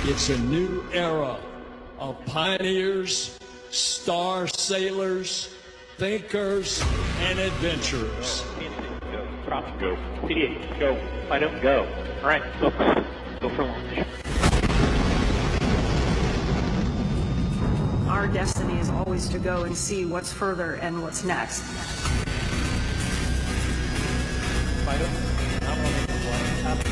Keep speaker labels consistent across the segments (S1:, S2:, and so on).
S1: It's a new era of pioneers, star sailors, thinkers, and adventurers.
S2: Go. Prop, go. PDA, go. Fido, go. All right, go. Go for launch.
S3: Our destiny is always to go and see what's further and what's next.
S2: Fido, I'm going to make the launch happen.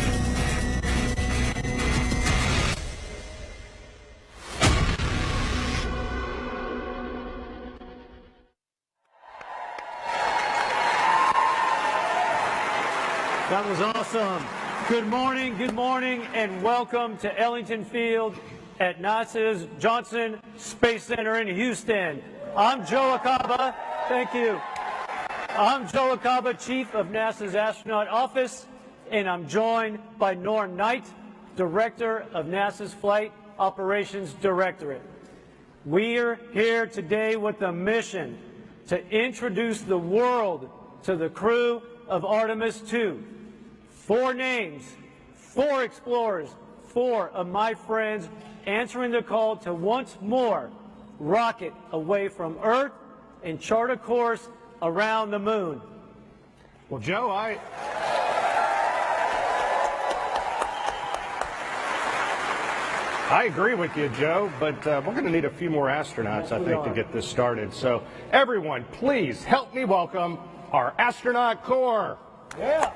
S4: That was awesome. Good morning, and welcome to Ellington Field at NASA's Johnson Space Center in Houston. I'm Joe Acaba. Thank you. I'm Joe Acaba, Chief of NASA's Astronaut Office, and I'm joined by Norm Knight, Director of NASA's Flight Operations Directorate. We're here today with a mission to introduce the world to the crew of Artemis II. 4 names, 4 explorers, 4 of my friends answering the call to once more rocket away from Earth and chart a course around the moon.
S5: Well, Joe, I agree with you, Joe, but we're going to need a few more astronauts, I think, to get this started. So everyone, please help me welcome our astronaut corps.
S4: Yeah.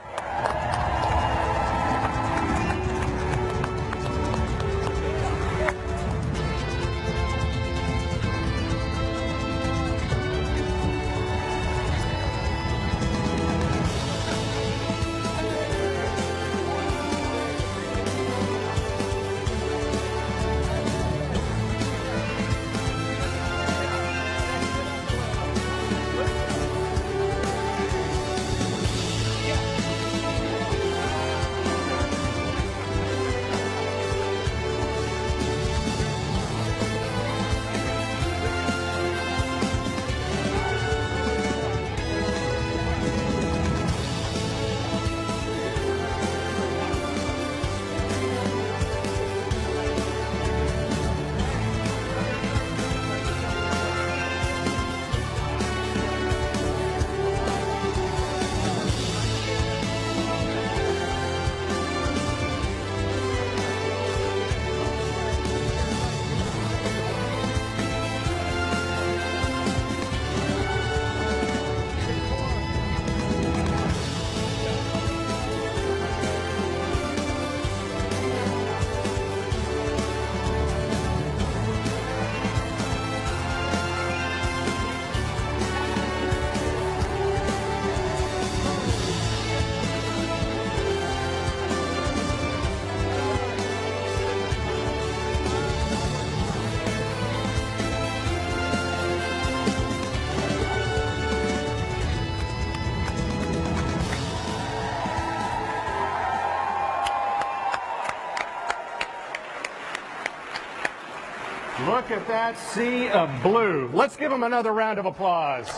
S5: Look at that sea of blue. Let's give them another round of applause.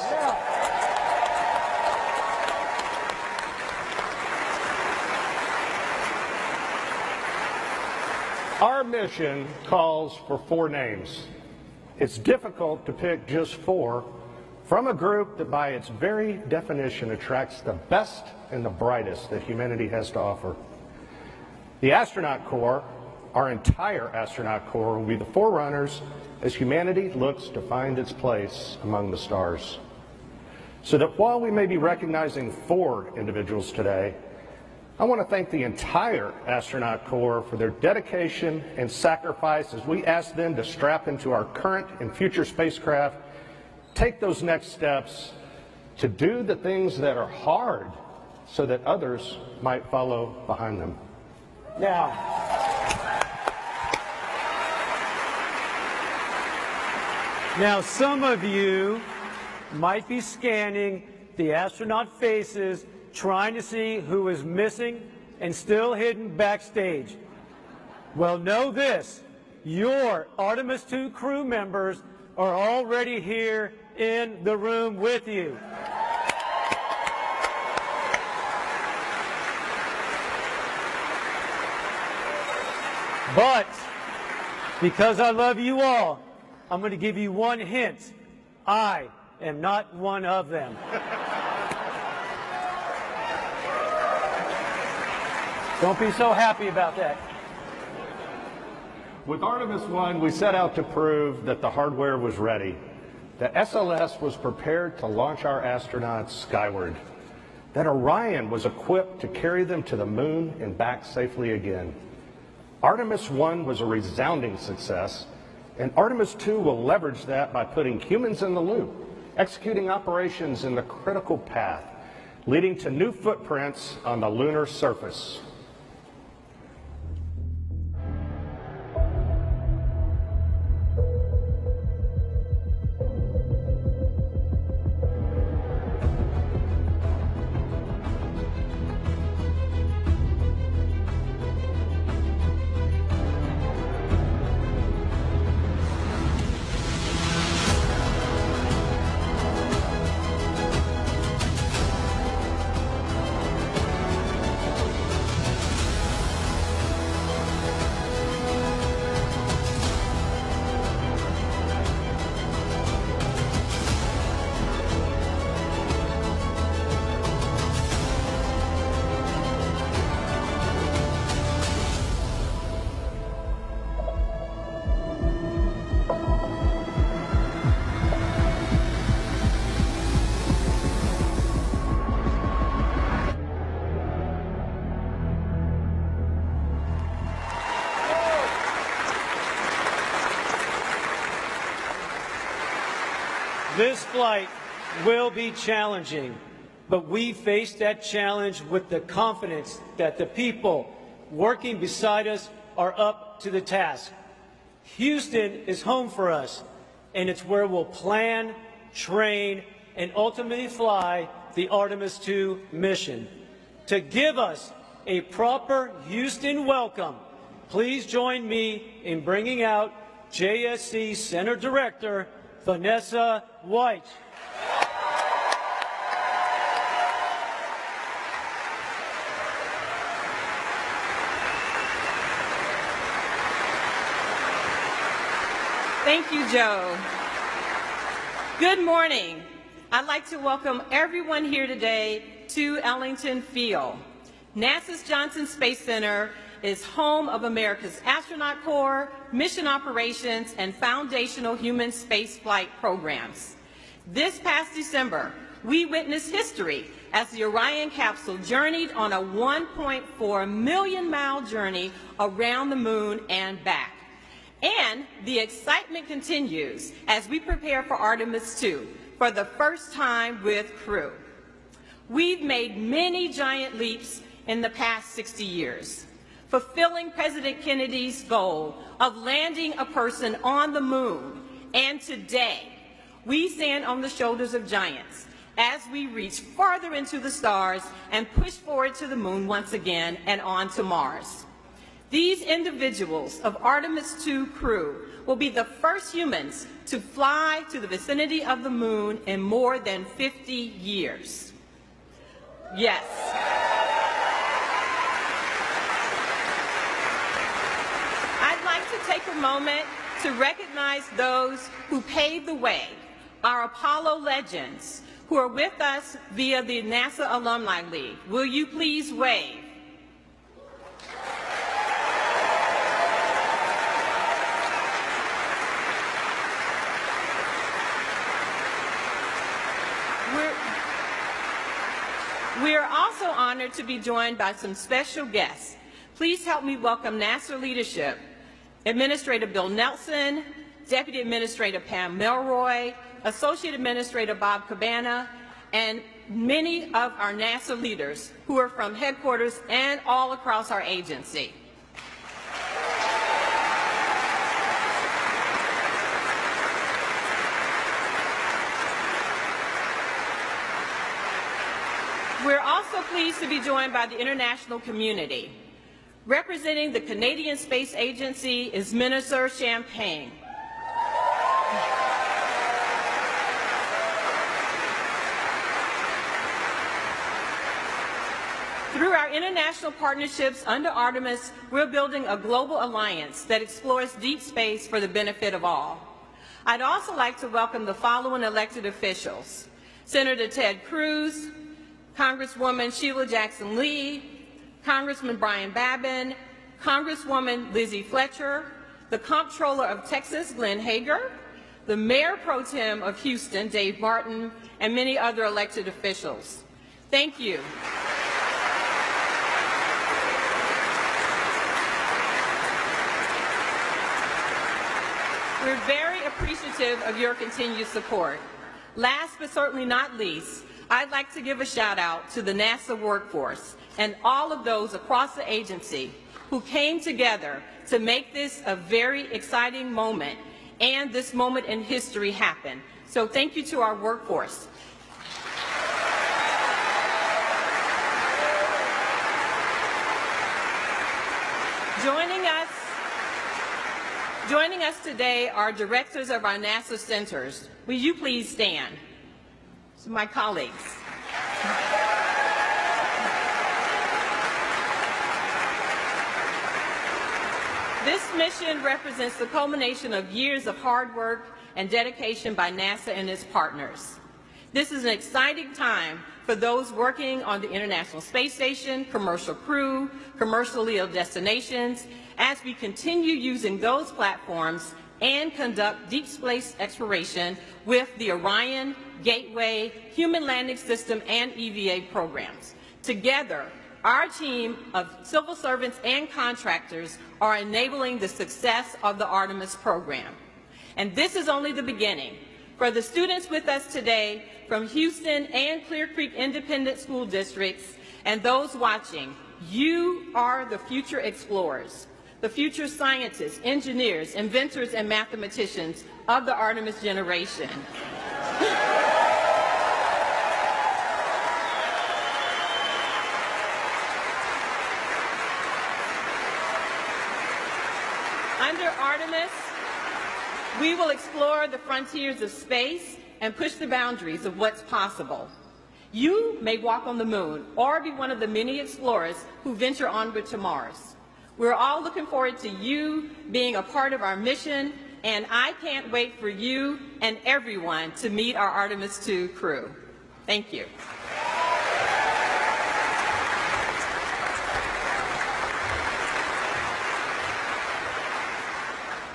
S5: Our mission calls for 4 names. It's difficult to pick just 4 from a group that by its very definition attracts the best and the brightest that humanity has to offer. The astronaut corps, our entire astronaut corps, will be the forerunners as humanity looks to find its place among the stars. So that while we may be recognizing 4 individuals today, I want to thank the entire astronaut corps for their dedication and sacrifice as we ask them to strap into our current and future spacecraft, take those next steps to do the things that are hard so that others might follow behind them.
S4: Now, some of you might be scanning the astronaut faces, trying to see who is missing and still hidden backstage. Well, know this, your Artemis II crew members are already here in the room with you. Because I love you all, I'm going to give you one hint. I am not one of them. Don't be so happy about that.
S5: With Artemis 1, we set out to prove that the hardware was ready. The SLS was prepared to launch our astronauts skyward. That Orion was equipped to carry them to the moon and back safely again. Artemis 1 was a resounding success, and Artemis 2 will leverage that by putting humans in the loop, executing operations in the critical path, leading to new footprints on the lunar surface.
S4: This flight will be challenging, but we face that challenge with the confidence that the people working beside us are up to the task. Houston is home for us, and it's where we'll plan, train, and ultimately fly the Artemis II mission. To give us a proper Houston welcome, please join me in bringing out JSC Center Director Vanessa White.
S6: Thank you, Joe. Good morning. I'd like to welcome everyone here today to Ellington Field. NASA's Johnson Space Center is home of America's Astronaut Corps, mission operations, and foundational human spaceflight programs. This past December, we witnessed history as the Orion capsule journeyed on a 1.4 million mile journey around the moon and back. And the excitement continues as we prepare for Artemis II for the first time with crew. We've made many giant leaps in the past 60 years, fulfilling President Kennedy's goal of landing a person on the moon. And today, we stand on the shoulders of giants as we reach farther into the stars and push forward to the moon once again and on to Mars. These individuals of Artemis II crew will be the first humans to fly to the vicinity of the moon in more than 50 years. Yes. I'd like to take a moment to recognize those who paved the way, our Apollo legends, who are with us via the NASA Alumni League. Will you please wave? We are also honored to be joined by some special guests. Please help me welcome NASA leadership, Administrator Bill Nelson, Deputy Administrator Pam Melroy, Associate Administrator Bob Cabana, and many of our NASA leaders who are from headquarters and all across our agency. We're also pleased to be joined by the international community. Representing the Canadian Space Agency is Minister Champagne. Through our international partnerships under Artemis, we're building a global alliance that explores deep space for the benefit of all. I'd also like to welcome the following elected officials: Senator Ted Cruz, Congresswoman Sheila Jackson-Lee, Congressman Brian Babin, Congresswoman Lizzie Fletcher, the Comptroller of Texas, Glenn Hager, the Mayor Pro Tem of Houston, Dave Martin, and many other elected officials. Thank you. We're very appreciative of your continued support. Last but certainly not least, I'd like to give a shout out to the NASA workforce and all of those across the agency who came together to make this a very exciting moment and this moment in history happen. So thank you to our workforce. Joining us today are directors of our NASA centers. Will you please stand? So my colleagues. This mission represents the culmination of years of hard work and dedication by NASA and its partners. This is an exciting time for those working on the International Space Station, commercial crew, commercial LEO destinations, as we continue using those platforms and conduct deep space exploration with the Orion, Gateway, Human Landing System, and EVA programs. Together, our team of civil servants and contractors are enabling the success of the Artemis program. And this is only the beginning. For the students with us today from Houston and Clear Creek Independent School Districts and those watching, you are the future explorers, the future scientists, engineers, inventors, and mathematicians of the Artemis generation. Under Artemis, we will explore the frontiers of space and push the boundaries of what's possible. You may walk on the moon or be one of the many explorers who venture onward to Mars. We're all looking forward to you being a part of our mission, and I can't wait for you and everyone to meet our Artemis II crew. Thank you.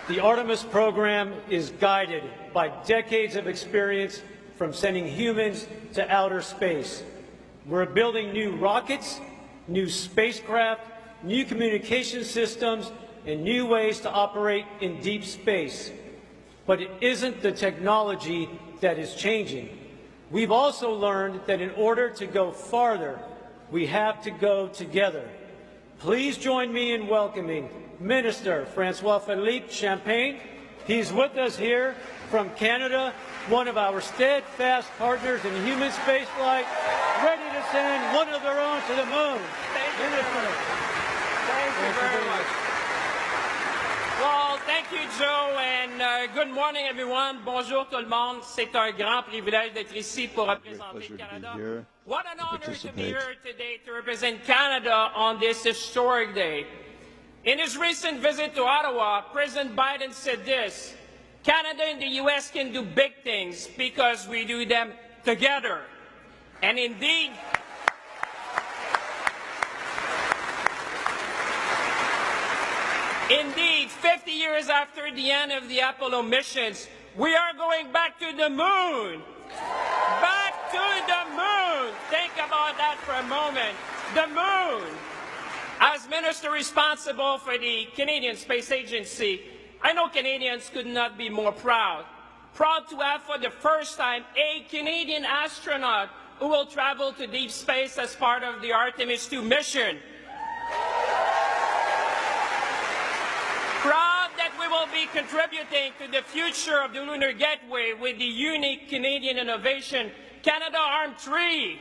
S4: The Artemis program is guided by decades of experience from sending humans to outer space. We're building new rockets, new spacecraft, new communication systems, and new ways to operate in deep space. But it isn't the technology that is changing. We've also learned that in order to go farther, we have to go together. Please join me in welcoming Minister François-Philippe Champagne. He's with us here from Canada, one of our steadfast partners in human spaceflight, ready to send one of their own to the moon.
S7: Thank you very much. Well, thank you, Joe, and good morning, everyone. Bonjour tout le monde. C'est un grand privilège d'être ici pour représenter le Canada. What an honor to be here today to represent Canada on this historic day. In his recent visit to Ottawa, President Biden said this: Canada and the U.S. can do big things because we do them together. And indeed, Indeed, 50 years after the end of the Apollo missions, we are going back to the moon. Back to the moon. Think about that for a moment. The moon. As minister responsible for the Canadian Space Agency, I know Canadians could not be more proud. Proud to have for the first time a Canadian astronaut who will travel to deep space as part of the Artemis II mission. Proud that we will be contributing to the future of the Lunar Gateway with the unique Canadian innovation, Canadarm3.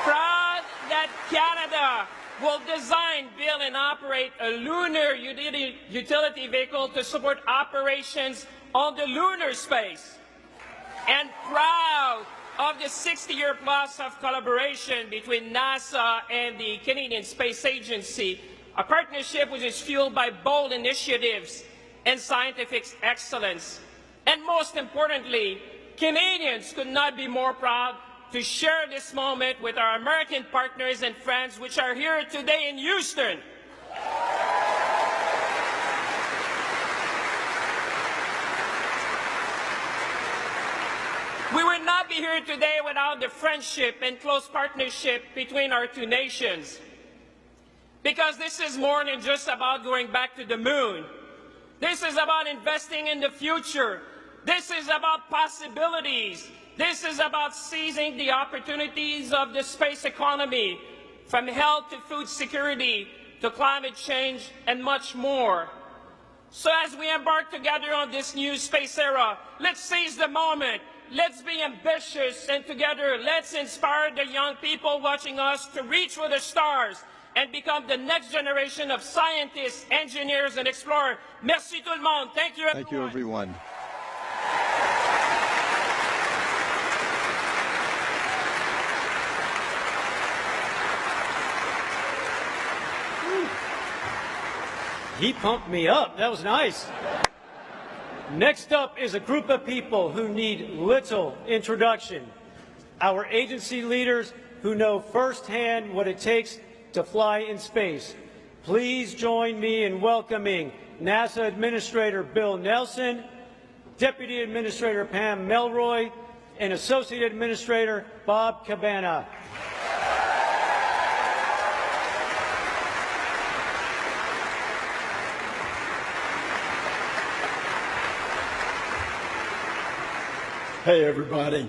S7: Proud that Canada will design, build, and operate a lunar utility vehicle to support operations on the lunar space. And proud of the 60-year plus of collaboration between NASA and the Canadian Space Agency, a partnership which is fueled by bold initiatives and scientific excellence. And most importantly, Canadians could not be more proud to share this moment with our American partners and friends which are here today in Houston. We would not be here today without the friendship and close partnership between our two nations. Because this is more than just about going back to the moon. This is about investing in the future. This is about possibilities. This is about seizing the opportunities of the space economy, from health to food security to climate change and much more. So as we embark together on this new space era, let's seize the moment. Let's be ambitious, and together let's inspire the young people watching us to reach for the stars and become the next generation of scientists, engineers, and explorers. Merci tout le monde. Thank you, everyone.
S8: Thank you, everyone.
S4: He pumped me up. That was nice. Next up is a group of people who need little introduction. Our agency leaders who know firsthand what it takes to fly in space. Please join me in welcoming NASA Administrator Bill Nelson, Deputy Administrator Pam Melroy, and Associate Administrator Bob Cabana.
S1: Hey, everybody.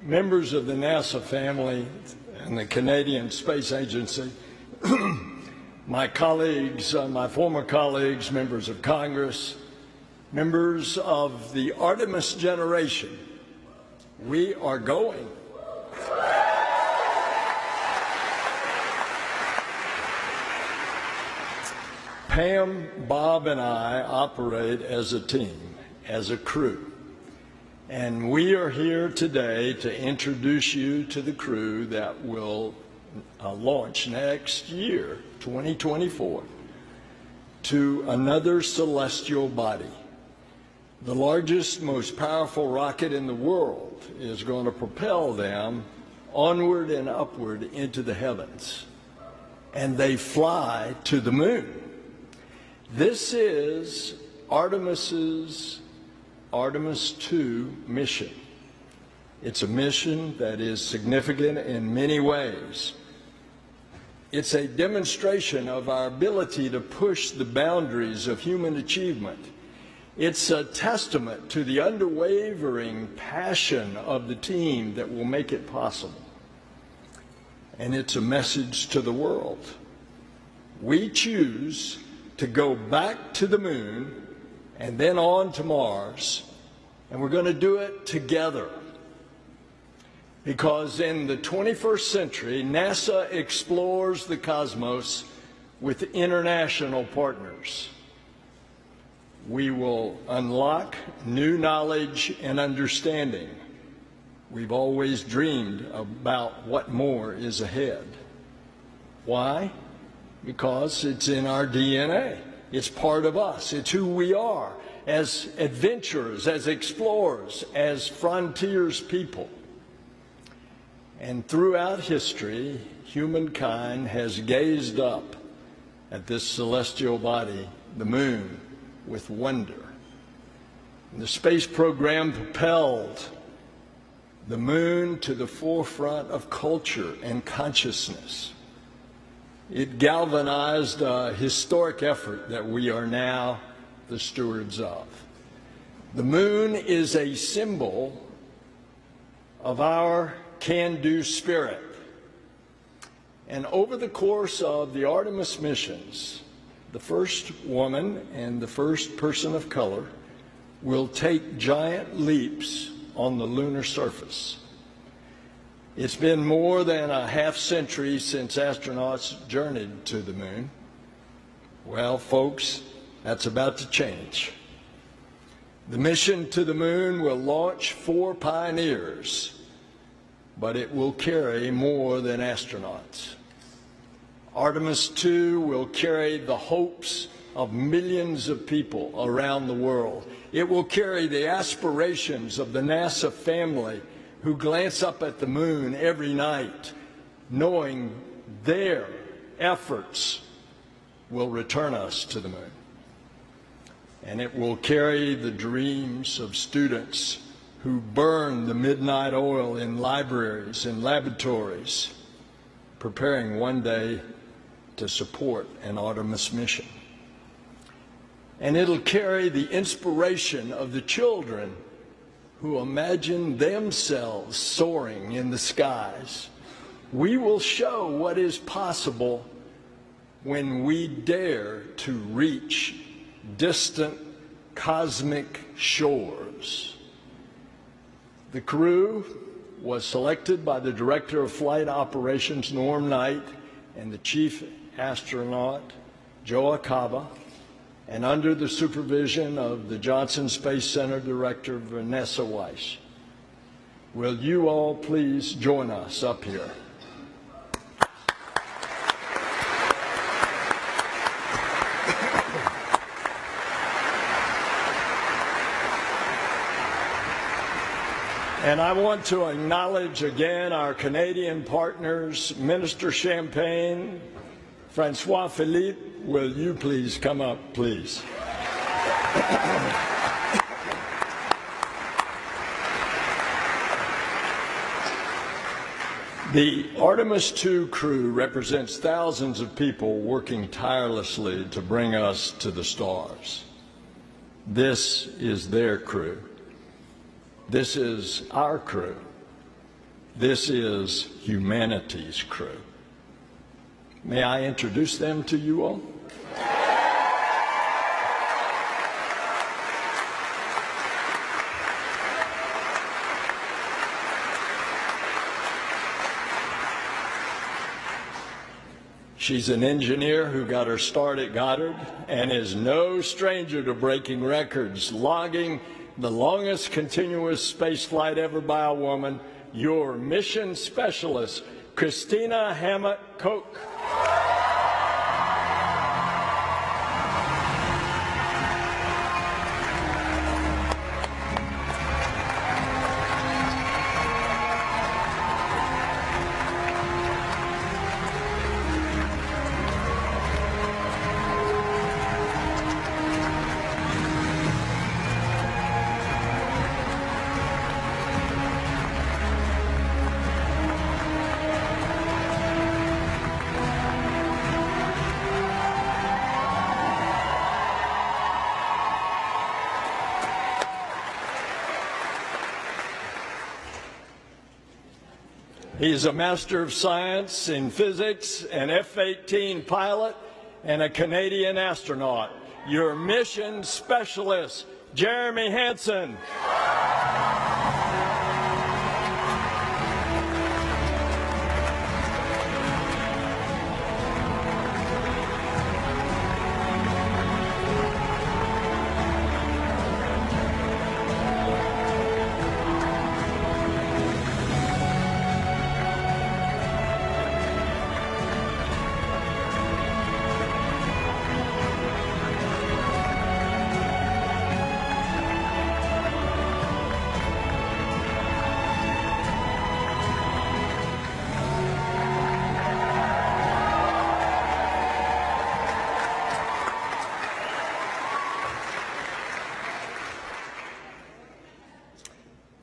S1: Members of the NASA family and the Canadian Space Agency, my colleagues, my former colleagues, members of Congress, members of the Artemis generation, we are going. Pam, Bob, and I operate as a team, as a crew. And we are here today to introduce you to the crew that will launch next year, 2024, to another celestial body. The largest, most powerful rocket in the world is going to propel them onward and upward into the heavens. And they fly to the moon. This is Artemis 2 mission. It's a mission that is significant in many ways. It's a demonstration of our ability to push the boundaries of human achievement. It's a testament to the unwavering passion of the team that will make it possible. And it's a message to the world. We choose to go back to the moon and then on to Mars, and we're going to do it together. Because in the 21st century, NASA explores the cosmos with international partners. We will unlock new knowledge and understanding. We've always dreamed about what more is ahead. Why? Because it's in our DNA. It's part of us. It's who we are as adventurers, as explorers, as frontiers people. And throughout history, humankind has gazed up at this celestial body, the moon, with wonder. And the space program propelled the moon to the forefront of culture and consciousness. It galvanized a historic effort that we are now the stewards of. The moon is a symbol of our can-do spirit. And over the course of the Artemis missions, the first woman and the first person of color will take giant leaps on the lunar surface. It's been more than a half-century since astronauts journeyed to the moon. Well, folks, that's about to change. The mission to the moon will launch 4 pioneers, but it will carry more than astronauts. Artemis II will carry the hopes of millions of people around the world. It will carry the aspirations of the NASA family who glance up at the moon every night, knowing their efforts will return us to the moon. And it will carry the dreams of students who burn the midnight oil in libraries and laboratories, preparing one day to support an Artemis mission. And it'll carry the inspiration of the children who imagine themselves soaring in the skies. We will show what is possible when we dare to reach distant cosmic shores. The crew was selected by the Director of Flight Operations, Norm Knight, and the Chief Astronaut, Joe Acaba, and under the supervision of the Johnson Space Center Director, Vanessa Weiss. Will you all please join us up here? And I want to acknowledge again our Canadian partners, Minister Champagne, Francois Philippe. Will you please come up, please? The Artemis II crew represents thousands of people working tirelessly to bring us to the stars. This is their crew. This is our crew. This is humanity's crew. May I introduce them to you all? She's an engineer who got her start at Goddard and is no stranger to breaking records, logging the longest continuous space flight ever by a woman, your mission specialist, Christina Hammett-Koch. He's a Master of Science in Physics, an F-18 pilot, and a Canadian astronaut. Your mission specialist, Jeremy Hansen.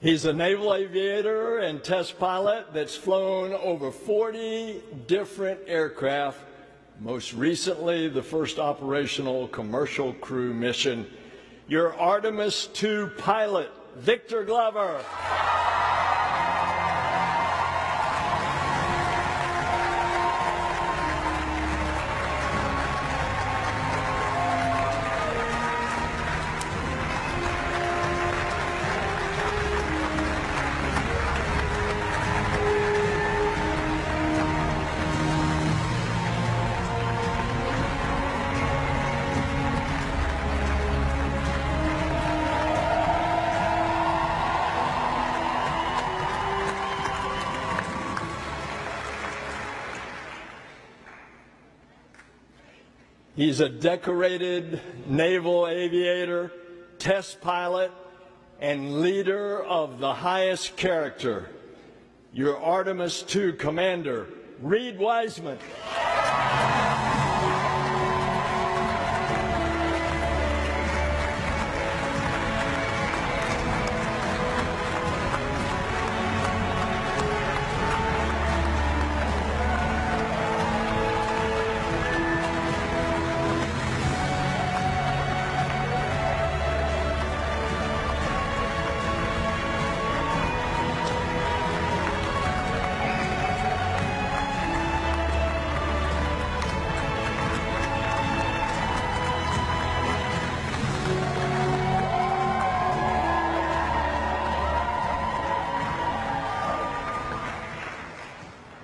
S1: He's a naval aviator and test pilot that's flown over 40 different aircraft, most recently the first operational commercial crew mission. Your Artemis II pilot, Victor Glover. He's a decorated naval aviator, test pilot, and leader of the highest character. Your Artemis II commander, Reed Wiseman.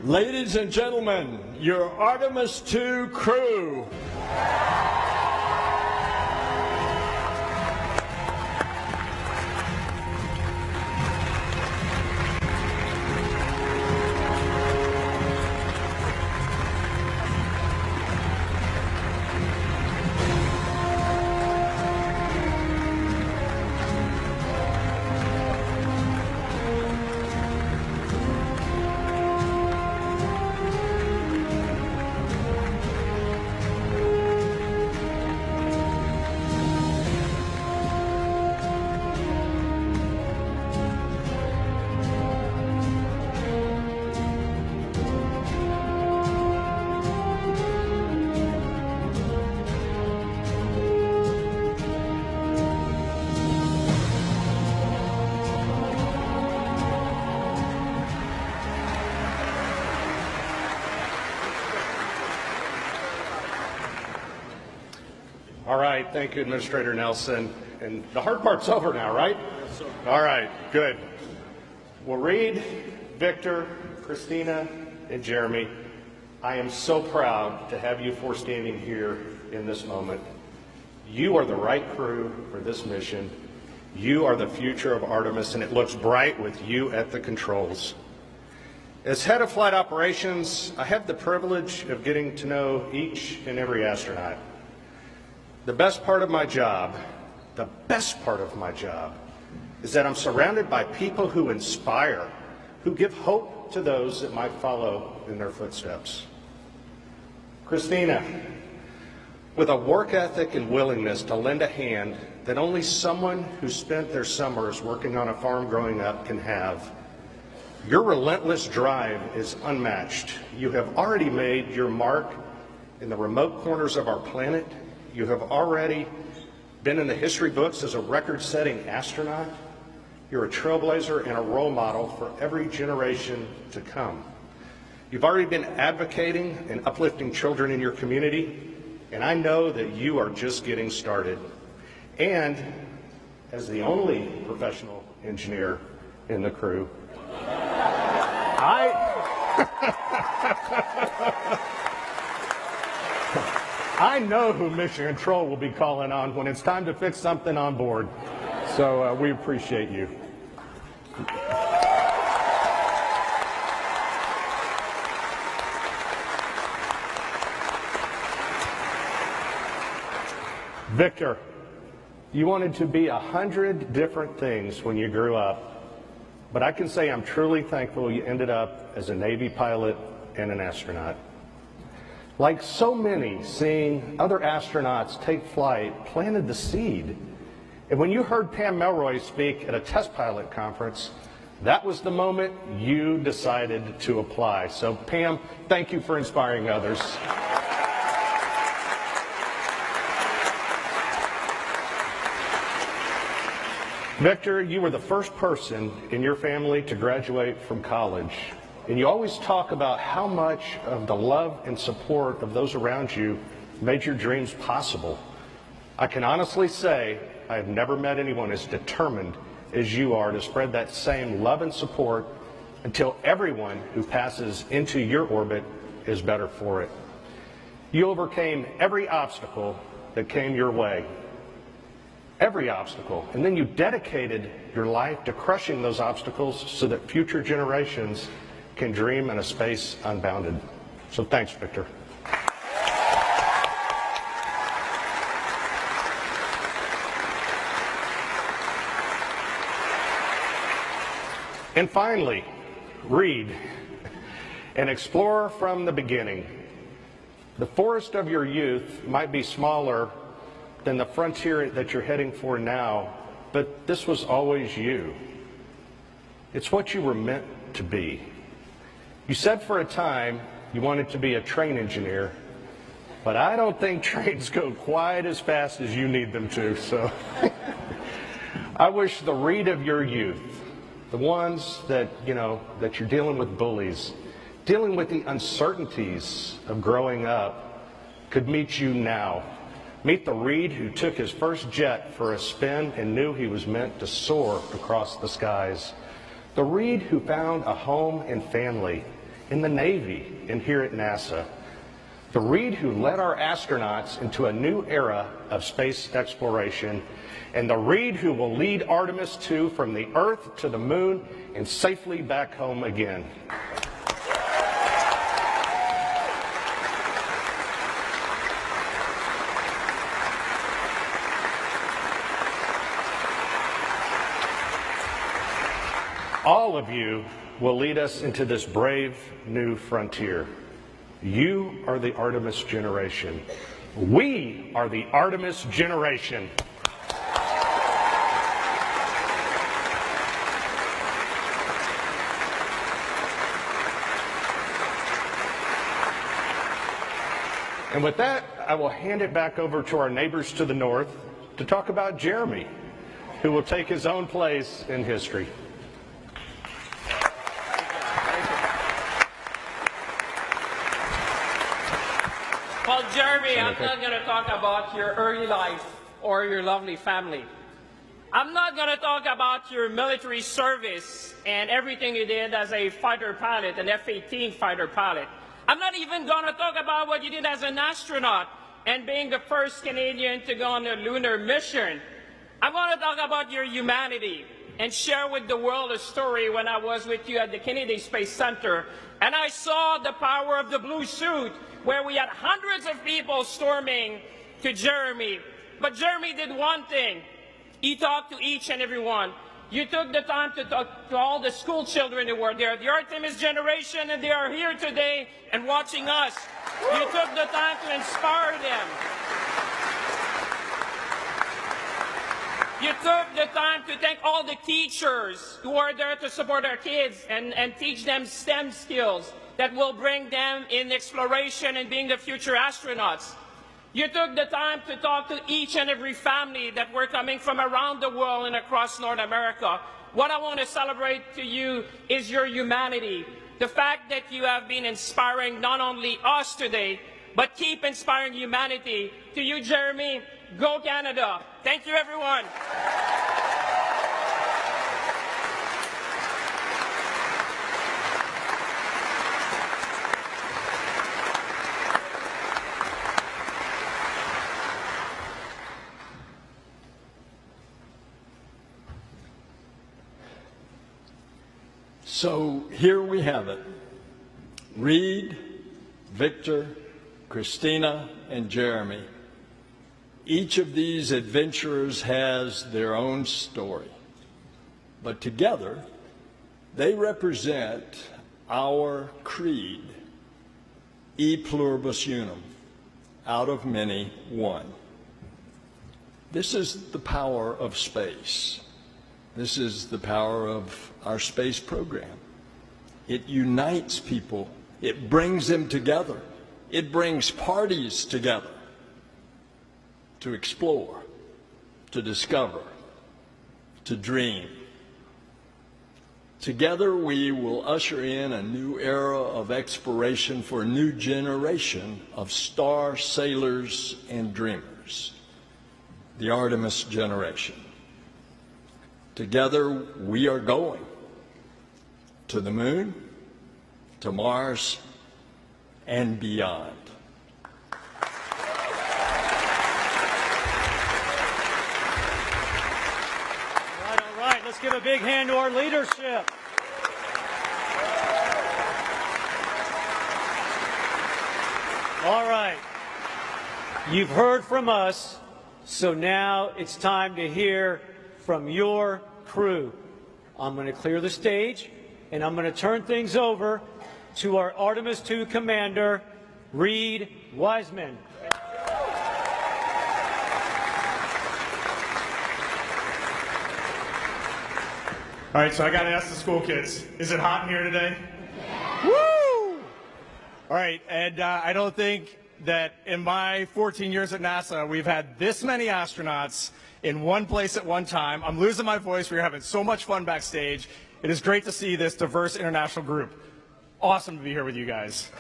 S1: Ladies and gentlemen, your Artemis II crew.
S5: All right, thank you, Administrator Nelson. And the hard part's over now, right? Yes, sir. All right, good. Well, Reed, Victor, Christina, and Jeremy, I am so proud to have you four standing here in this moment. You are the right crew for this mission. You are the future of Artemis, and it looks bright with you at the controls. As head of flight operations, I have the privilege of getting to know each and every astronaut. The best part of my job is that I'm surrounded by people who inspire, who give hope to those that might follow in their footsteps. Christina, with a work ethic and willingness to lend a hand that only someone who spent their summers working on a farm growing up can have, your relentless drive is unmatched. You have already made your mark in the remote corners of our planet. You have already been in the history books as a record-setting astronaut. You're a trailblazer and a role model for every generation to come. You've already been advocating and uplifting children in your community, and I know that you are just getting started. And as the only professional engineer in the crew, I know who Mission Control will be calling on when it's time to fix something on board. So we appreciate you. Victor, you wanted to be 100 different things when you grew up, but I can say I'm truly thankful you ended up as a Navy pilot and an astronaut. Like so many, seeing other astronauts take flight planted the seed. And when you heard Pam Melroy speak at a test pilot conference, that was the moment you decided to apply. So Pam, thank you for inspiring others. Victor, you were the first person in your family to graduate from college. And you always talk about how much of the love and support of those around you made your dreams possible. I can honestly say I have never met anyone as determined as you are to spread that same love and support until everyone who passes into your orbit is better for it. You overcame every obstacle that came your way. Every obstacle. And then you dedicated your life to crushing those obstacles so that future generations can dream in a space unbounded. So thanks, Victor. And finally, read and explore from the beginning. The forest of your youth might be smaller than the frontier that you're heading for now, but this was always you. It's what you were meant to be. You said for a time you wanted to be a train engineer, but I don't think trains go quite as fast as you need them to, so I wish the Reed of your youth, the ones that, that you're dealing with bullies, dealing with the uncertainties of growing up, could meet you now. Meet the Reed who took his first jet for a spin and knew he was meant to soar across the skies. The Reed who found a home and family in the Navy and here at NASA. The Reed who led our astronauts into a new era of space exploration. And the Reed who will lead Artemis II from the Earth to the Moon and safely back home again. All of you will lead us into this brave new frontier. You are the Artemis generation. We are the Artemis generation. And with that, I will hand it back over to our neighbors to the north to talk about Jeremy, who will take his own place in history.
S7: Well, Jeremy, I'm not going to talk about your early life or your lovely family. I'm not going to talk about your military service and everything you did as a fighter pilot, an F-18 fighter pilot. I'm not even going to talk about what you did as an astronaut and being the first Canadian to go on a lunar mission. I'm going to talk about your humanity and share with the world a story when I was with you at the Kennedy Space Center and I saw the power of the blue suit where we had hundreds of people storming to Jeremy. But Jeremy did one thing. He talked to each and every one. You took the time to talk to all the school children who were there, the Artemis generation, and they are here today and watching us. You took the time to inspire them. You took the time to thank all the teachers who are there to support our kids and teach them STEM skills that will bring them in exploration and being the future astronauts. You took the time to talk to each and every family that were coming from around the world and across North America. What I want to celebrate to you is your humanity. The fact that you have been inspiring not only us today, but keep inspiring humanity. To you, Jeremy, go Canada. Thank you, everyone.
S1: So here we have it. Reed, Victor, Christina, and Jeremy. Each of these adventurers has their own story, but together they represent our creed, e pluribus unum, out of many, one. This is the power of space. This is the power of our space program. It unites people. It brings them together. It brings parties together to explore, to discover, to dream. Together we will usher in a new era of exploration for a new generation of star sailors and dreamers, the Artemis generation. Together we are going to the moon, to Mars, and beyond.
S4: All right, let's give a big hand to our leadership. All right, you've heard from us, so now it's time to hear from your crew. I'm going to clear the stage, and I'm going to turn things over to our Artemis II commander, Reed Wiseman.
S8: All right, so I got to ask the school kids, is it hot in here today? Woo! All right, and I don't think that in my 14 years at NASA, we've had this many astronauts in one place at one time. I'm losing my voice. We're having so much fun backstage. It is great to see this diverse international group. Awesome to be here with you guys.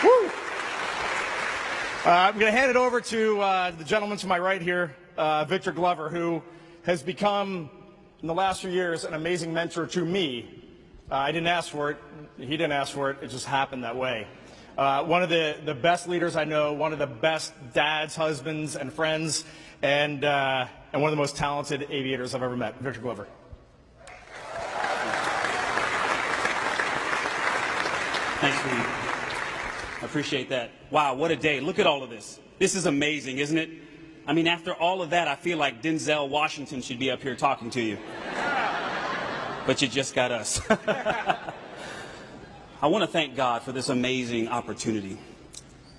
S8: Woo! I'm going to hand it over to the gentleman to my right here, Victor Glover, who has become, in the last few years, an amazing mentor to me. I didn't ask for it. He didn't ask for it. It just happened that way. One of the best leaders I know, one of the best dads, husbands, and friends, and one of the most talented aviators I've ever met. Victor Glover.
S9: Thanks, Reed. I appreciate that. Wow, what a day. Look at all of this. This is amazing, isn't it? I mean, after all of that, I feel like Denzel Washington should be up here talking to you. But you just got us. I want to thank God for this amazing opportunity.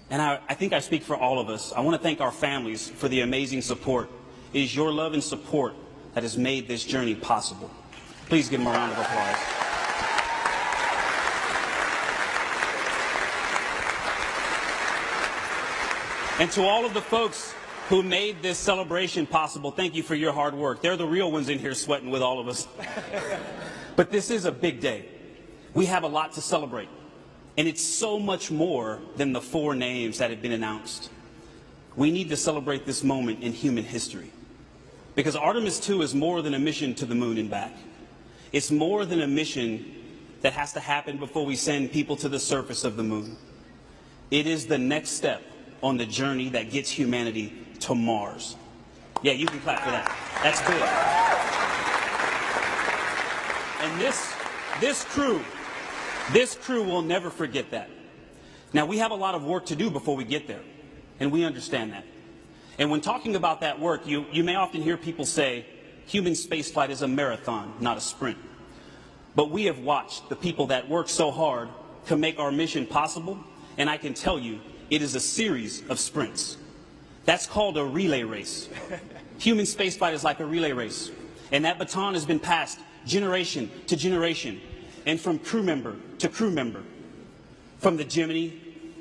S9: And I think I speak for all of us. I want to thank our families for the amazing support. It is your love and support that has made this journey possible. Please give them a round of applause. And to all of the folks who made this celebration possible, thank you for your hard work. They're the real ones in here sweating with all of us. But this is a big day. We have a lot to celebrate. And it's so much more than the 4 names that have been announced. We need to celebrate this moment in human history. Because Artemis II is more than a mission to the moon and back. It's more than a mission that has to happen before we send people to the surface of the moon. It is the next step on the journey that gets humanity to Mars. Yeah, you can clap for that. That's good. And this crew will never forget that. Now, we have a lot of work to do before we get there, and we understand that. And when talking about that work, you may often hear people say, human spaceflight is a marathon, not a sprint. But we have watched the people that work so hard to make our mission possible, and I can tell you, it is a series of sprints. That's called a relay race. Human spaceflight is like a relay race. And that baton has been passed generation to generation, and from crew member to crew member. From the Gemini,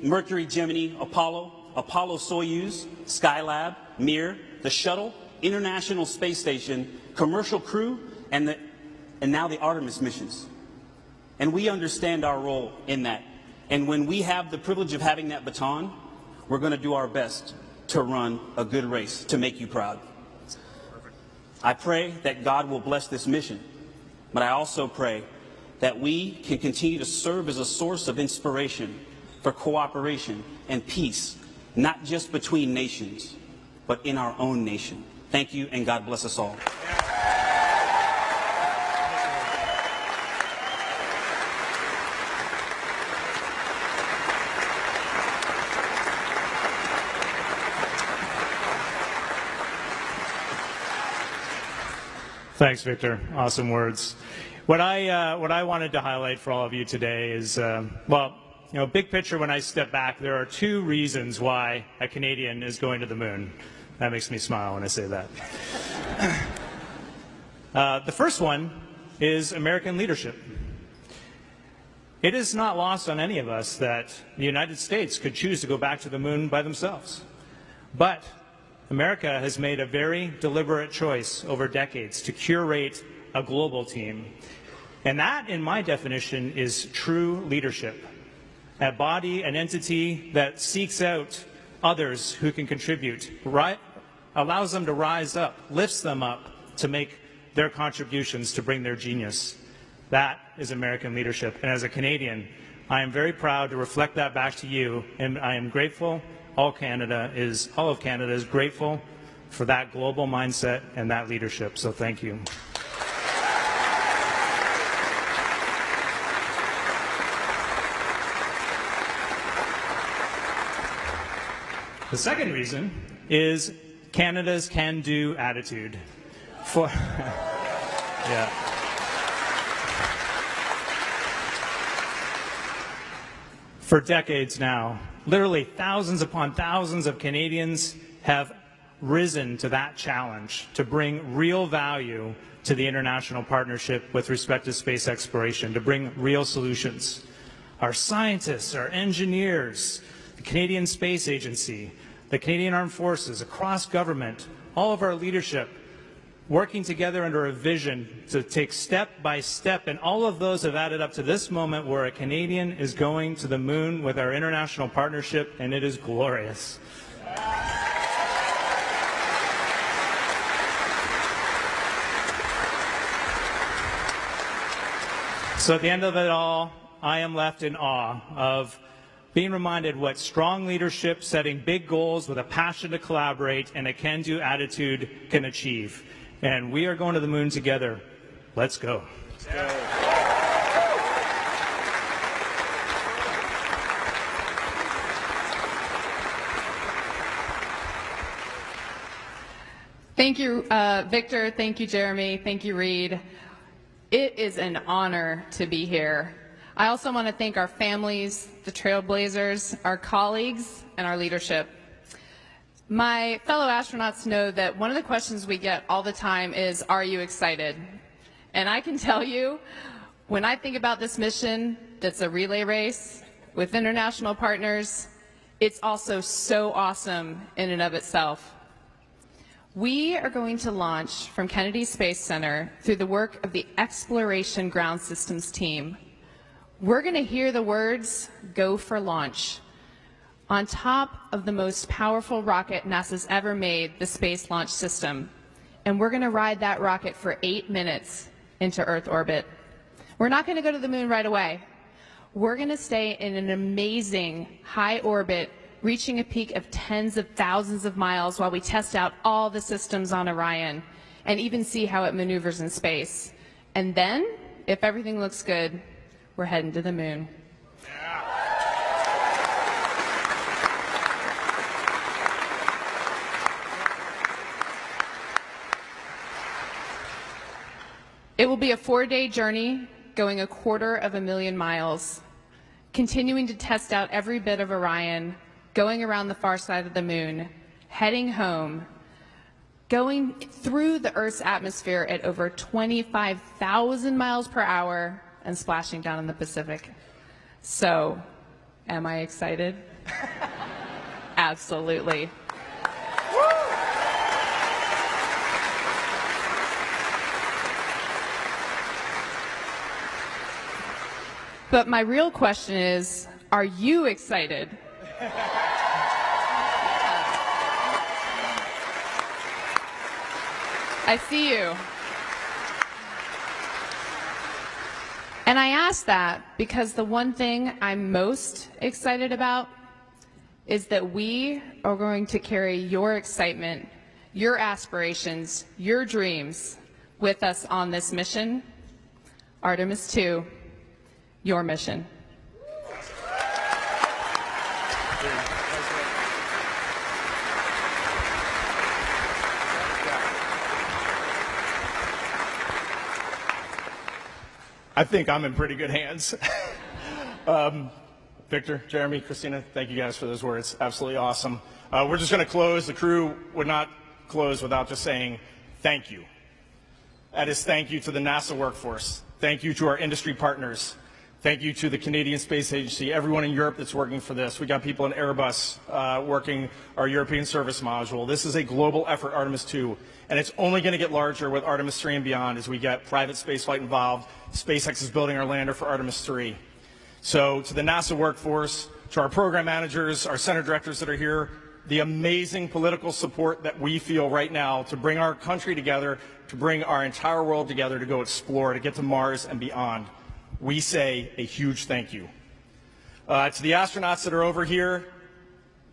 S9: Mercury, Gemini, Apollo, Soyuz, Skylab, Mir, the Shuttle, International Space Station, commercial crew, and now the Artemis missions. And we understand our role in that. And when we have the privilege of having that baton, we're going to do our best to run a good race to make you proud. I pray that God will bless this mission, but I also pray that we can continue to serve as a source of inspiration for cooperation and peace, not just between nations, but in our own nation. Thank you, and God bless us all.
S8: Thanks, Victor. Awesome words. What I wanted to highlight for all of you today is, big picture, when I step back, there are 2 reasons why a Canadian is going to the moon. That makes me smile when I say that. The first one is American leadership. It is not lost on any of us that the United States could choose to go back to the moon by themselves. But America has made a very deliberate choice over decades to curate a global team. And that, in my definition, is true leadership. A body, an entity that seeks out others who can contribute, allows them to rise up, lifts them up to make their contributions to bring their genius. That is American leadership. And as a Canadian, I am very proud to reflect that back to you, and I am grateful. All of Canada is grateful for that global mindset and that leadership. So thank you. The second reason is Canada's can-do attitude. Yeah. For decades now, literally thousands upon thousands of Canadians have risen to that challenge to bring real value to the international partnership with respect to space exploration, to bring real solutions. Our scientists, our engineers, the Canadian Space Agency, the Canadian Armed Forces, across government, all of our leadership, working together under a vision to take step by step, and all of those have added up to this moment where a Canadian is going to the moon with our international partnership, and it is glorious. So at the end of it all, I am left in awe of being reminded what strong leadership, setting big goals with a passion to collaborate and a can-do attitude can achieve. And we are going to the moon together. Let's go.
S10: Thank you, Victor. Thank you, Jeremy. Thank you, Reed. It is an honor to be here. I also want to thank our families, the Trailblazers, our colleagues, and our leadership. My fellow astronauts know that one of the questions we get all the time is, are you excited? And I can tell you, when I think about this mission that's a relay race with international partners, it's also so awesome in and of itself. We are going to launch from Kennedy Space Center through the work of the Exploration Ground Systems team. We're going to hear the words, "Go for launch," on top of the most powerful rocket NASA's ever made, the Space Launch System. And we're going to ride that rocket for 8 minutes into Earth orbit. We're not going to go to the moon right away. We're going to stay in an amazing high orbit, reaching a peak of tens of thousands of miles while we test out all the systems on Orion and even see how it maneuvers in space. And then, if everything looks good, we're heading to the moon. It will be a 4-day journey, going 250,000 miles, continuing to test out every bit of Orion, going around the far side of the moon, heading home, going through the Earth's atmosphere at over 25,000 miles per hour, and splashing down in the Pacific. So, am I excited? Absolutely. But my real question is, are you excited? I see you. And I ask that because the one thing I'm most excited about is that we are going to carry your excitement, your aspirations, your dreams with us on this mission. Artemis II, your mission.
S11: I think I'm in pretty good hands. Victor, Jeremy, Christina, thank you guys for those words. Absolutely awesome. We're just going to close. The crew would not close without just saying thank you. That is thank you to the NASA workforce. Thank you to our industry partners. Thank you to the Canadian Space Agency, everyone in Europe that's working for this. We got people in Airbus working our European service module. This is a global effort, Artemis II, and it's only going to get larger with Artemis 3 and beyond as we get private spaceflight involved. SpaceX is building our lander for Artemis 3. So to the NASA workforce, to our program managers, our center directors that are here, the amazing political support that we feel right now to bring our country together, to bring our entire world together to go explore, to get to Mars and beyond. We say a huge thank you. To the astronauts that are over here,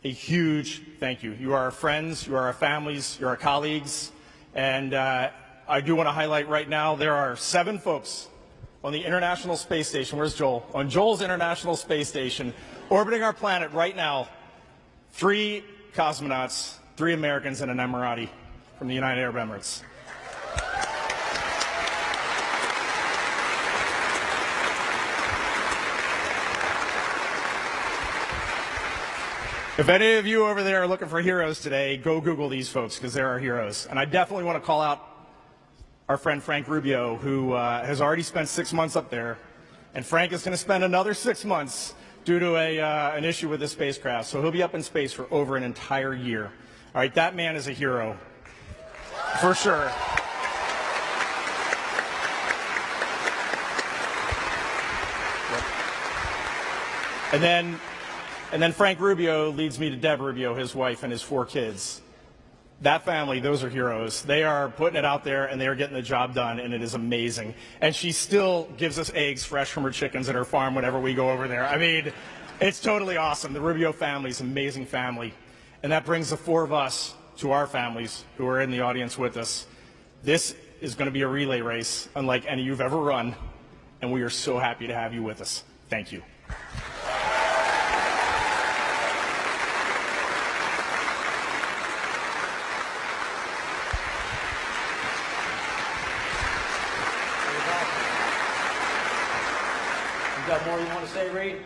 S11: a huge thank you. You are our friends, you are our families, you're our colleagues, and I do want to highlight right now there are 7 folks on the International Space Station. Where's Joel? On Joel's International Space Station, orbiting our planet right now. 3 cosmonauts 3 Americans and an Emirati from the United Arab Emirates. If any of you over there are looking for heroes today, go Google these folks, because they're our heroes. And I definitely want to call out our friend Frank Rubio, who has already spent 6 months up there. And Frank is going to spend another 6 months due to an issue with the spacecraft. So he'll be up in space for over an entire year. All right, that man is a hero, for sure. And then Frank Rubio leads me to Deb Rubio, his wife, and his 4 kids. That family, those are heroes. They are putting it out there, and they are getting the job done, and it is amazing. And she still gives us eggs fresh from her chickens at her farm whenever we go over there. I mean, it's totally awesome. The Rubio family is an amazing family. And that brings the 4 of us to our families who are in the audience with us. This is going to be a relay race unlike any you've ever run, and we are so happy to have you with us. Thank you.
S4: Got more you want to say, Reed?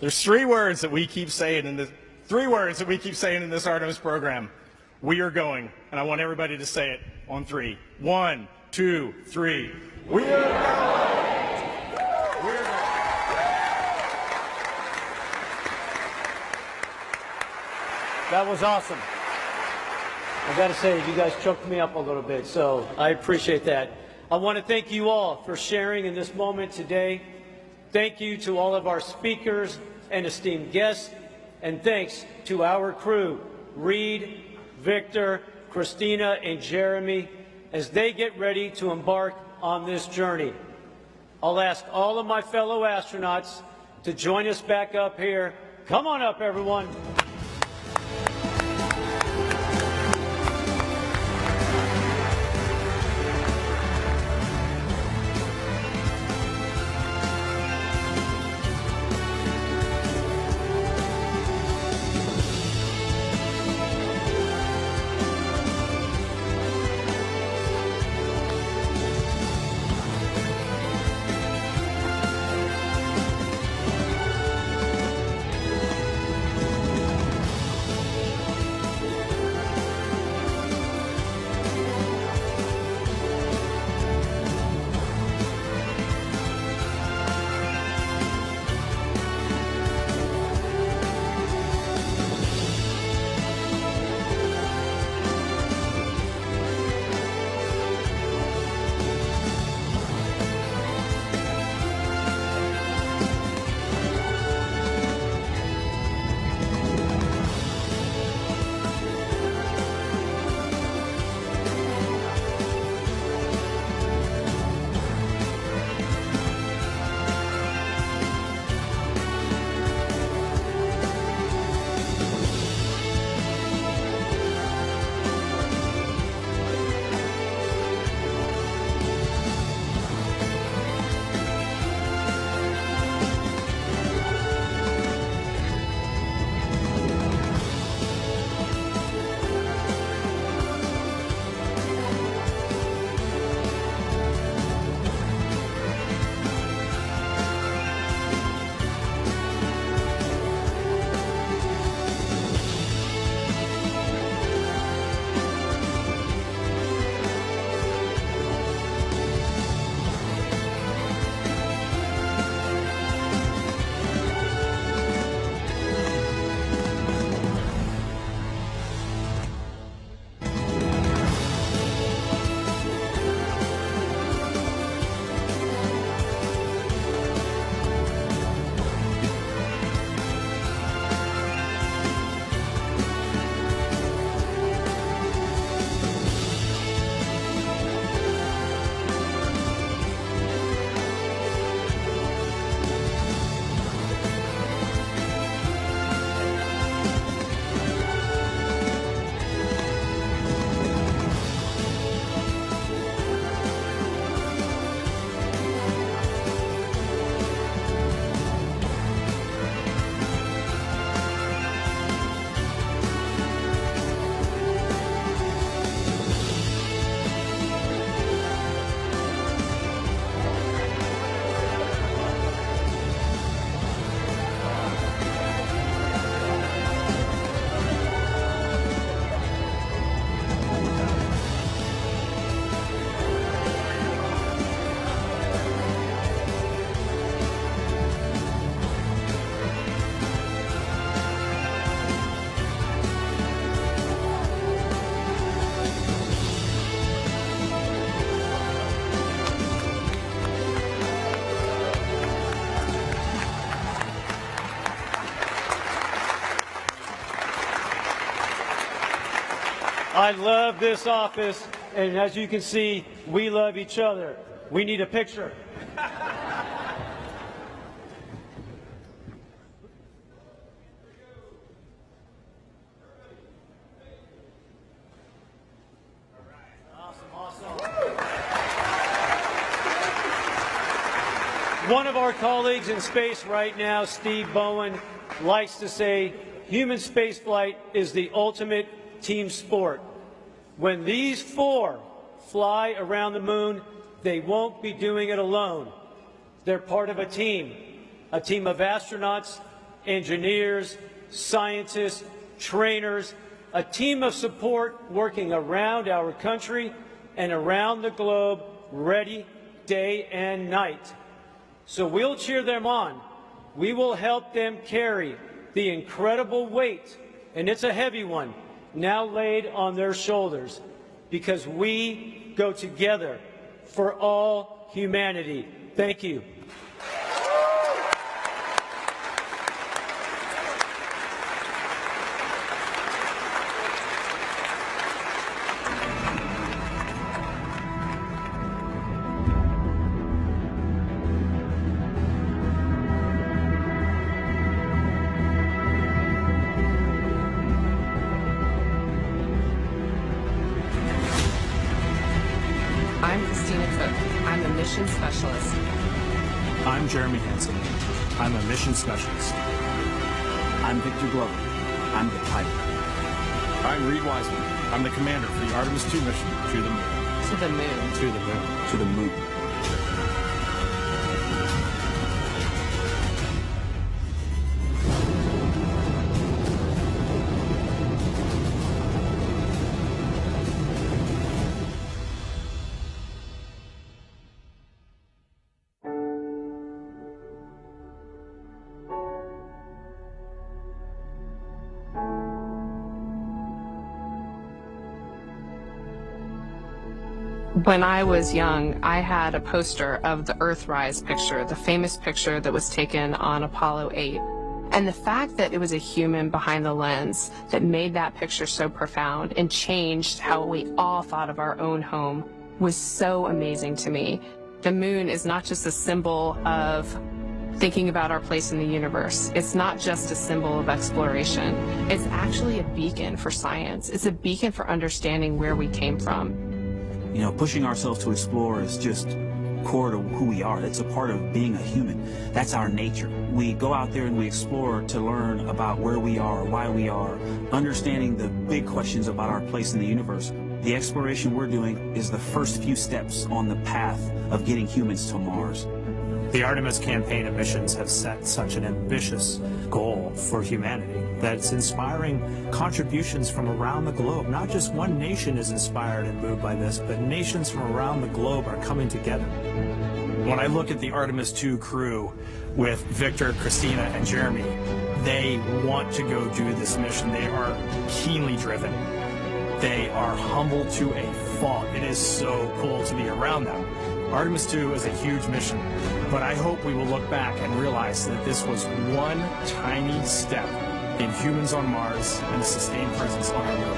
S11: There's 3 words that we keep saying in this Artemis program. We are going, and I want everybody to say it on 3. 1, 2, 3. We are going. We're going.
S4: That was awesome. I got to say, you guys choked me up a little bit, so I appreciate that. I want to thank you all for sharing in this moment today. Thank you to all of our speakers and esteemed guests, and thanks to our crew, Reed, Victor, Christina, and Jeremy, as they get ready to embark on this journey. I'll ask all of my fellow astronauts to join us back up here. Come on up, everyone. I love this office, and as you can see, we love each other. We need a picture. One of our colleagues in space right now, Steve Bowen, likes to say human spaceflight is the ultimate team sport. When these four fly around the moon, they won't be doing it alone. They're part of a team of astronauts, engineers, scientists, trainers, a team of support working around our country and around the globe, ready day and night. So we'll cheer them on. We will help them carry the incredible weight, and it's a heavy one, now laid on their shoulders, because we go together for all humanity. Thank you.
S10: Specialist.
S8: I'm Jeremy Hansen. I'm a mission specialist.
S12: I'm Victor Glover. I'm the pilot.
S11: I'm Reed Wiseman. I'm the commander for the Artemis II mission to the moon.
S10: To the moon.
S8: To the moon.
S12: To the moon.
S10: When I was young, I had a poster of the Earthrise picture, the famous picture that was taken on Apollo 8. And the fact that it was a human behind the lens that made that picture so profound and changed how we all thought of our own home was so amazing to me. The moon is not just a symbol of thinking about our place in the universe. It's not just a symbol of exploration. It's actually a beacon for science. It's a beacon for understanding where we came from.
S9: You know, pushing ourselves to explore is just core to who we are. It's a part of being a human. That's our nature. We go out there and we explore to learn about where we are, why we are, understanding the big questions about our place in the universe. The exploration we're doing is the first few steps on the path of getting humans to Mars.
S8: The Artemis campaign of missions have set such an ambitious goal for humanity that it's inspiring contributions from around the globe. Not just one nation is inspired and moved by this, but nations from around the globe are coming together. When I look at the Artemis II crew with Victor, Christina, and Jeremy, they want to go do this mission. They are keenly driven. They are humble to a fault. It is so cool to be around them. Artemis II is a huge mission, but I hope we will look back and realize that this was one tiny step in humans on Mars and a sustained presence on our moon.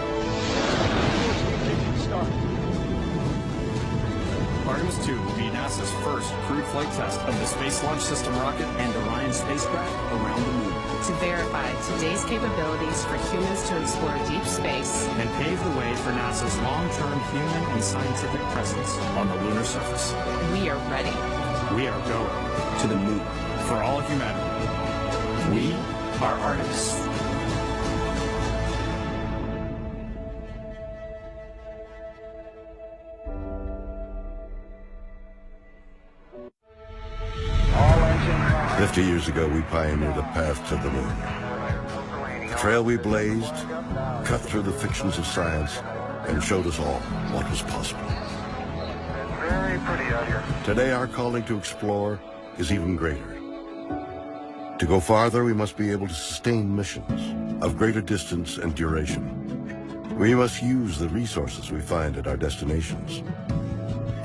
S8: Artemis II will be NASA's first crewed flight test of the Space Launch System rocket
S9: and Orion spacecraft around the moon.
S10: To verify today's capabilities for humans to explore deep space
S8: and pave the way for NASA's long-term human and scientific presence
S11: on the lunar surface.
S10: We are ready.
S8: We are going
S9: to the moon
S11: for all humanity. We are Artemis.
S13: – 50 years ago, we pioneered a path to the moon. The trail we blazed cut through the fictions of science and showed us all what was possible.
S14: Very pretty out here.
S13: Today, our calling to explore is even greater. To go farther, we must be able to sustain missions of greater distance and duration. We must use the resources we find at our destinations.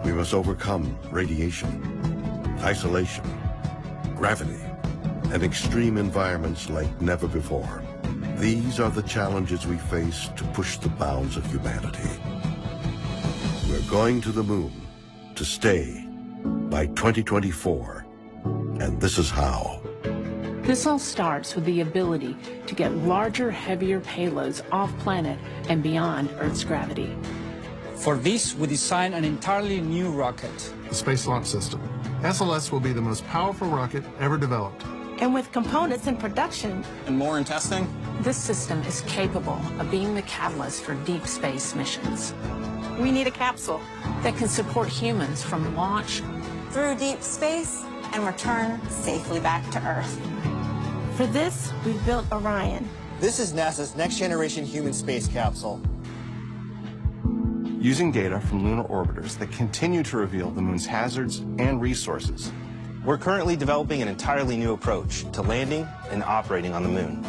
S13: We must overcome radiation, isolation, gravity, and extreme environments like never before. These are the challenges we face to push the bounds of humanity. We're going to the moon to stay by 2024, and this is how.
S15: This all starts with the ability to get larger, heavier payloads off-planet and beyond Earth's gravity.
S16: For this, we designed an entirely new rocket.
S17: The Space Launch System. SLS will be the most powerful rocket ever developed.
S18: And with components in production.
S16: And more in testing.
S15: This system is capable of being the catalyst for deep space missions.
S18: We need a capsule
S15: that can support humans from launch
S19: through deep space and return safely back to Earth.
S18: For this, we've built Orion.
S20: This is NASA's next-generation human space capsule.
S21: Using data from lunar orbiters that continue to reveal the moon's hazards and resources.
S20: We're currently developing an entirely new approach to landing and operating on the moon.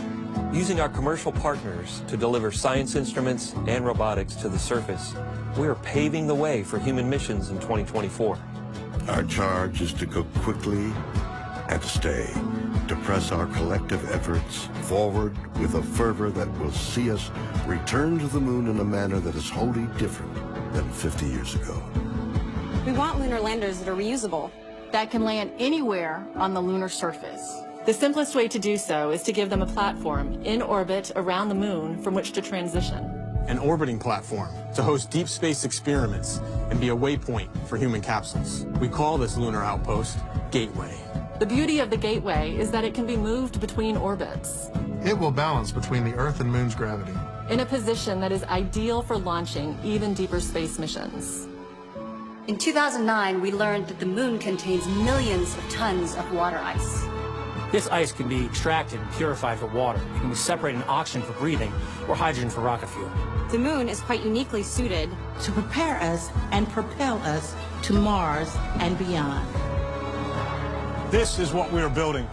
S22: Using our commercial partners to deliver science instruments and robotics to the surface, we are paving the way for human missions in 2024.
S13: Our charge is to go quickly and to stay, to press our collective efforts forward with a fervor that will see us return to the moon in a manner that is wholly different than 50 years ago.
S19: We want lunar landers that are reusable,
S3: that can land anywhere on the lunar surface.
S23: The simplest way to do so is to give them a platform in orbit around the moon from which to transition.
S11: An orbiting platform to host deep space experiments and be a waypoint for human capsules. We call this lunar outpost Gateway.
S23: The beauty of the Gateway is that it can be moved between orbits.
S17: It will balance between the Earth and Moon's gravity.
S23: In a position that is ideal for launching even deeper space missions.
S24: In 2009, we learned that the moon contains millions of tons of water ice.
S25: This ice can be extracted and purified for water. It can be separated in oxygen for breathing or hydrogen for rocket fuel.
S19: The moon is quite uniquely suited
S18: to prepare us and propel us to Mars and beyond.
S11: This is what we are building.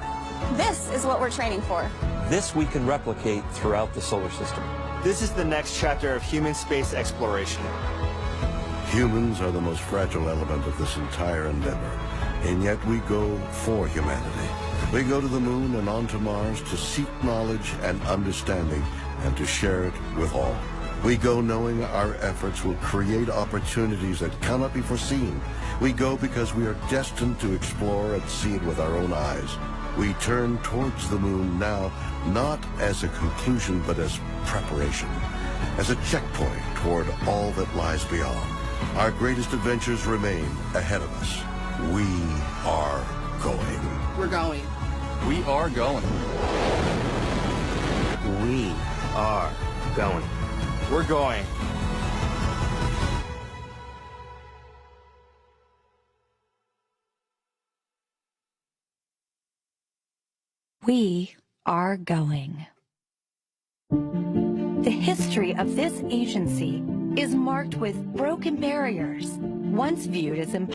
S19: This is what we're training for.
S22: This we can replicate throughout the solar system.
S20: This is the next chapter of human space exploration.
S13: Humans are the most fragile element of this entire endeavor, and yet we go for humanity. We go to the moon and on to Mars to seek knowledge and understanding and to share it with all. We go knowing our efforts will create opportunities that cannot be foreseen. We go because we are destined to explore and see it with our own eyes. We turn towards the moon now, not as a conclusion, but as preparation, as a checkpoint toward all that lies beyond. Our greatest adventures remain ahead of us. We are going.
S3: We're going.
S16: We are going.
S20: We are going. We're going.
S26: We are going. The history of this agency is marked with broken barriers, once viewed as impossible.